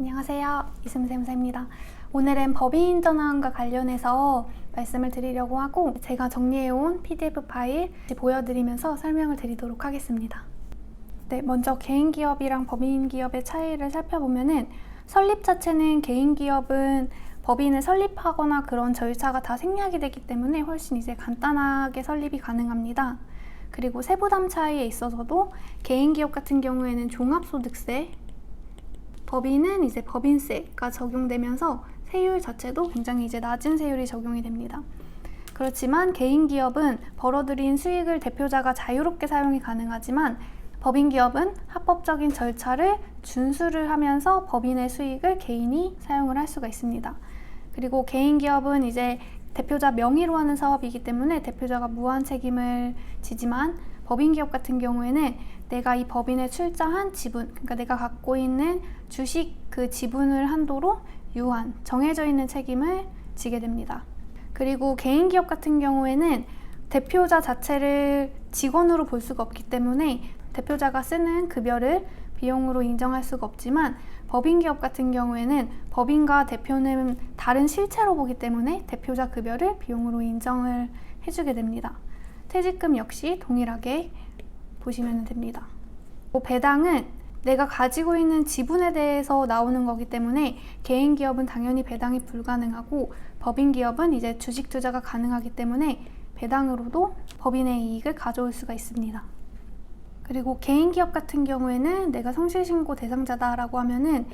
안녕하세요. 이승샘사입니다. 오늘은 법인 전환과 관련해서 말씀을 드리려고 하고 제가 정리해온 PDF 파일 보여드리면서 설명을 드리도록 하겠습니다. 네, 먼저 개인기업이랑 법인기업의 차이를 살펴보면은 설립 자체는 개인기업은 법인을 설립하거나 그런 절차가 다 생략이 되기 때문에 훨씬 이제 간단하게 설립이 가능합니다. 그리고 세부담 차이에 있어서도 개인기업 같은 경우에는 종합소득세, 법인은 이제 법인세가 적용되면서 세율 자체도 굉장히 이제 낮은 세율이 적용이 됩니다. 그렇지만 개인기업은 벌어들인 수익을 대표자가 자유롭게 사용이 가능하지만 법인기업은 합법적인 절차를 준수를 하면서 법인의 수익을 개인이 사용을 할 수가 있습니다. 그리고 개인기업은 이제 대표자 명의로 하는 사업이기 때문에 대표자가 무한 책임을 지지만 법인기업 같은 경우에는 내가 이 법인에 출자한 지분, 그러니까 내가 갖고 있는 주식 그 지분을 한도로 유한, 정해져 있는 책임을 지게 됩니다. 그리고 개인기업 같은 경우에는 대표자 자체를 직원으로 볼 수가 없기 때문에 대표자가 쓰는 급여를 비용으로 인정할 수가 없지만 법인기업 같은 경우에는 법인과 대표는 다른 실체로 보기 때문에 대표자 급여를 비용으로 인정을 해주게 됩니다. 퇴직금 역시 동일하게 보시면 됩니다. 배당은 내가 가지고 있는 지분에 대해서 나오는 거기 때문에 개인기업은 당연히 배당이 불가능하고 법인기업은 이제 주식 투자가 가능하기 때문에 배당으로도 법인의 이익을 가져올 수가 있습니다. 그리고 개인기업 같은 경우에는 내가 성실신고 대상자다라고 하면은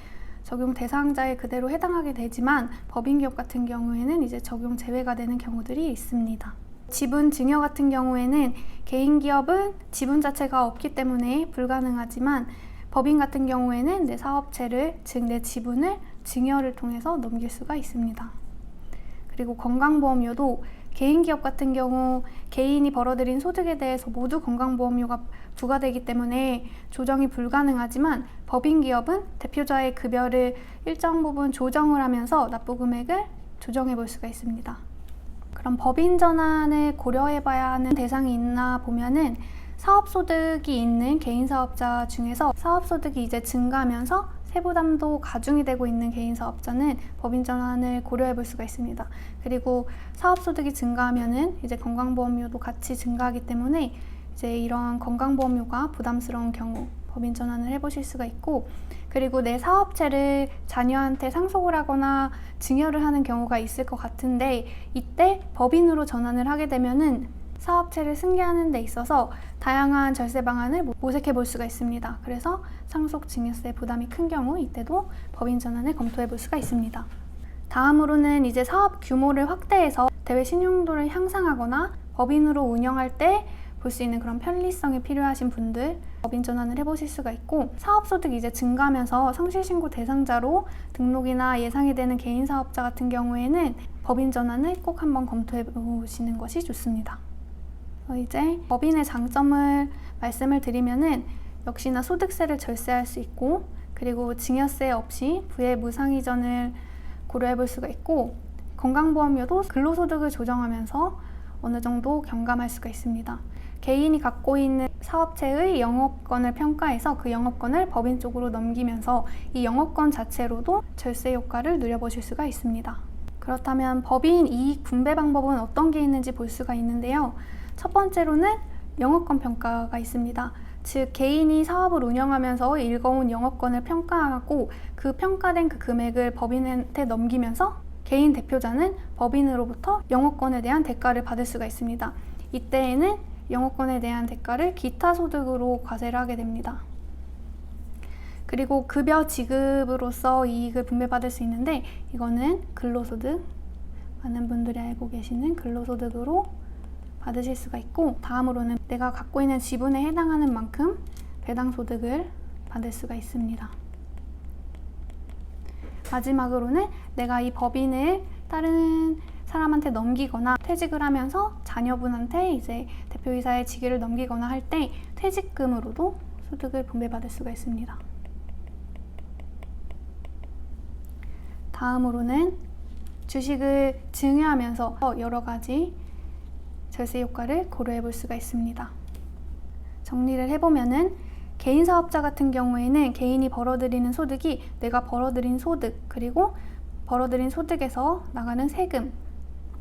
적용 대상자에 그대로 해당하게 되지만 법인기업 같은 경우에는 이제 적용 제외가 되는 경우들이 있습니다. 지분 증여 같은 경우에는 개인기업은 지분 자체가 없기 때문에 불가능하지만 법인 같은 경우에는 내 사업체를, 즉 내 지분을 증여를 통해서 넘길 수가 있습니다. 그리고 건강보험료도 개인기업 같은 경우 개인이 벌어들인 소득에 대해서 모두 건강보험료가 부과되기 때문에 조정이 불가능하지만 법인기업은 대표자의 급여를 일정 부분 조정을 하면서 납부 금액을 조정해 볼 수가 있습니다. 그럼 법인 전환을 고려해 봐야 하는 대상이 있나 보면은 사업소득이 있는 개인사업자 중에서 사업소득이 이제 증가하면서 세부담도 가중이 되고 있는 개인사업자는 법인 전환을 고려해 볼 수가 있습니다. 그리고 사업소득이 증가하면은 이제 건강보험료도 같이 증가하기 때문에 이제 이런 건강보험료가 부담스러운 경우 법인 전환을 해보실 수가 있고, 그리고 내 사업체를 자녀한테 상속을 하거나 증여를 하는 경우가 있을 것 같은데 이때 법인으로 전환을 하게 되면은 사업체를 승계하는 데 있어서 다양한 절세 방안을 모색해 볼 수가 있습니다. 그래서 상속 증여세 부담이 큰 경우 이때도 법인 전환을 검토해 볼 수가 있습니다. 다음으로는 이제 사업 규모를 확대해서 대외 신용도를 향상하거나 법인으로 운영할 때 볼 수 있는 그런 편리성이 필요하신 분들 법인 전환을 해보실 수가 있고, 사업소득이 이제 증가하면서 성실신고 대상자로 등록이나 예상이 되는 개인사업자 같은 경우에는 법인 전환을 꼭 한번 검토해 보시는 것이 좋습니다. 이제 법인의 장점을 말씀을 드리면은 역시나 소득세를 절세할 수 있고, 그리고 증여세 없이 부의 무상이전을 고려해 볼 수가 있고, 건강보험료도 근로소득을 조정하면서 어느 정도 경감할 수가 있습니다. 개인이 갖고 있는 사업체의 영업권을 평가해서 그 영업권을 법인 쪽으로 넘기면서 이 영업권 자체로도 절세 효과를 누려보실 수가 있습니다. 그렇다면 법인 이익 분배 방법은 어떤 게 있는지 볼 수가 있는데요. 첫 번째로는 영업권 평가가 있습니다. 즉 개인이 사업을 운영하면서 일궈온 영업권을 평가하고 그 평가된 그 금액을 법인한테 넘기면서 개인 대표자는 법인으로부터 영업권에 대한 대가를 받을 수가 있습니다. 이때에는 영업권에 대한 대가를 기타 소득으로 과세를 하게 됩니다. 그리고 급여 지급으로서 이익을 분배받을 수 있는데 이거는 근로소득, 많은 분들이 알고 계시는 근로소득으로 받으실 수가 있고, 다음으로는 내가 갖고 있는 지분에 해당하는 만큼 배당소득을 받을 수가 있습니다. 마지막으로는 내가 이 법인을 다른 사람한테 넘기거나 퇴직을 하면서 자녀분한테 이제 대표이사의 직위를 넘기거나 할 때 퇴직금으로도 소득을 분배받을 수가 있습니다. 다음으로는 주식을 증여하면서 여러 가지 절세 효과를 고려해 볼 수가 있습니다. 정리를 해보면은 개인 사업자 같은 경우에는 개인이 벌어들이는 소득이 내가 벌어들인 소득, 그리고 벌어들인 소득에서 나가는 세금,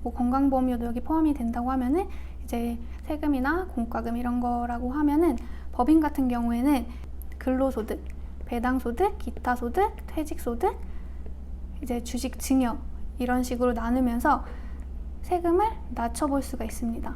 뭐 건강보험료도 여기 포함이 된다고 하면은 이제 세금이나 공과금 이런 거라고 하면은, 법인 같은 경우에는 근로소득, 배당소득, 기타소득, 퇴직소득, 이제 주식 증여 이런 식으로 나누면서 세금을 낮춰볼 수가 있습니다.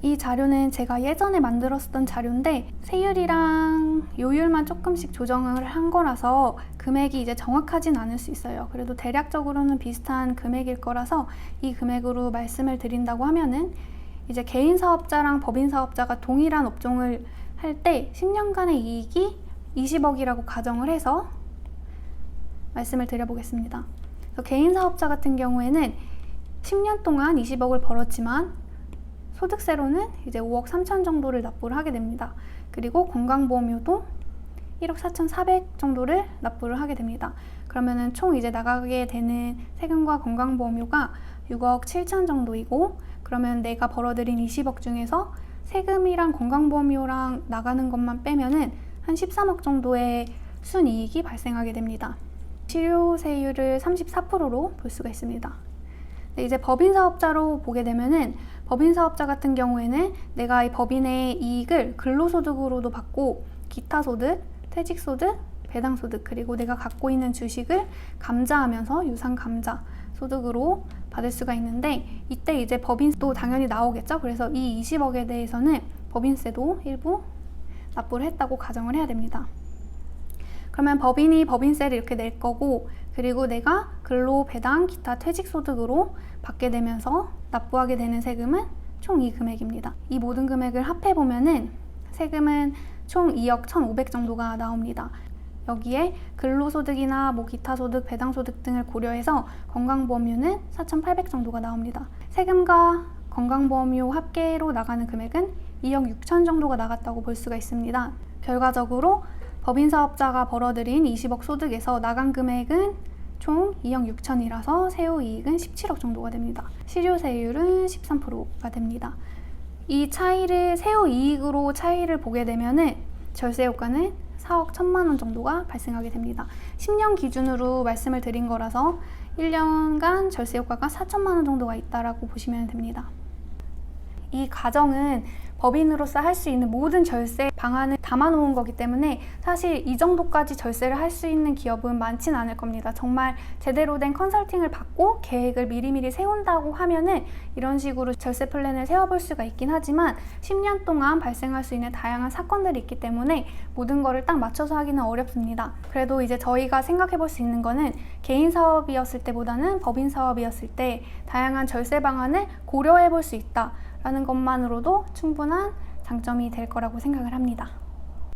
이 자료는 제가 예전에 만들었던 자료인데 세율이랑 요율만 조금씩 조정을 한 거라서 금액이 이제 정확하진 않을 수 있어요. 그래도 대략적으로는 비슷한 금액일 거라서 이 금액으로 말씀을 드린다고 하면은, 이제 개인 사업자랑 법인 사업자가 동일한 업종을 할 때 10년간의 이익이 20억이라고 가정을 해서 말씀을 드려보겠습니다. 개인 사업자 같은 경우에는 10년 동안 20억을 벌었지만 소득세로는 이제 5억 3천 정도를 납부를 하게 됩니다. 그리고 건강보험료도 1억 4,400 정도를 납부를 하게 됩니다. 그러면은 총 이제 나가게 되는 세금과 건강보험료가 6억 7천 정도이고, 그러면 내가 벌어들인 20억 중에서 세금이랑 건강보험료랑 나가는 것만 빼면은 한 13억 정도의 순이익이 발생하게 됩니다. 실효세율을 34%로 볼 수가 있습니다. 이제 법인 사업자로 보게 되면은, 법인 사업자 같은 경우에는 내가 이 법인의 이익을 근로소득으로도 받고 기타소득, 퇴직소득, 배당소득, 그리고 내가 갖고 있는 주식을 감자하면서 유상감자 소득으로 받을 수가 있는데, 이때 이제 법인도 당연히 나오겠죠. 그래서 이 20억에 대해서는 법인세도 일부 납부를 했다고 가정을 해야 됩니다. 그러면 법인이 법인세를 이렇게 낼 거고, 그리고 내가 근로, 배당, 기타, 퇴직소득으로 받게 되면서 납부하게 되는 세금은 총 이 금액입니다. 이 모든 금액을 합해보면은 세금은 총 2억 1,500 정도가 나옵니다. 여기에 근로소득이나 뭐 기타소득, 배당소득 등을 고려해서 건강보험료는 4,800 정도가 나옵니다. 세금과 건강보험료 합계로 나가는 금액은 2억 6천 정도가 나갔다고 볼 수가 있습니다. 결과적으로 법인 사업자가 벌어들인 20억 소득에서 나간 금액은 총 2억 6천이라서 세후이익은 17억 정도가 됩니다. 실효세율은 13%가 됩니다. 이 차이를 세후이익으로 차이를 보게 되면은 절세효과는 4억 1천만 원 정도가 발생하게 됩니다. 10년 기준으로 말씀을 드린 거라서 1년간 절세효과가 4천만 원 정도가 있다라고 보시면 됩니다. 이 가정은 법인으로서 할 수 있는 모든 절세 방안을 담아놓은 거기 때문에 사실 이 정도까지 절세를 할 수 있는 기업은 많지는 않을 겁니다. 정말 제대로 된 컨설팅을 받고 계획을 미리미리 세운다고 하면은 이런 식으로 절세 플랜을 세워볼 수가 있긴 하지만 10년 동안 발생할 수 있는 다양한 사건들이 있기 때문에 모든 거를 딱 맞춰서 하기는 어렵습니다. 그래도 이제 저희가 생각해 볼 수 있는 거는 개인 사업이었을 때보다는 법인 사업이었을 때 다양한 절세 방안을 고려해 볼 수 있다 라는 것만으로도 충분한 장점이 될 거라고 생각을 합니다.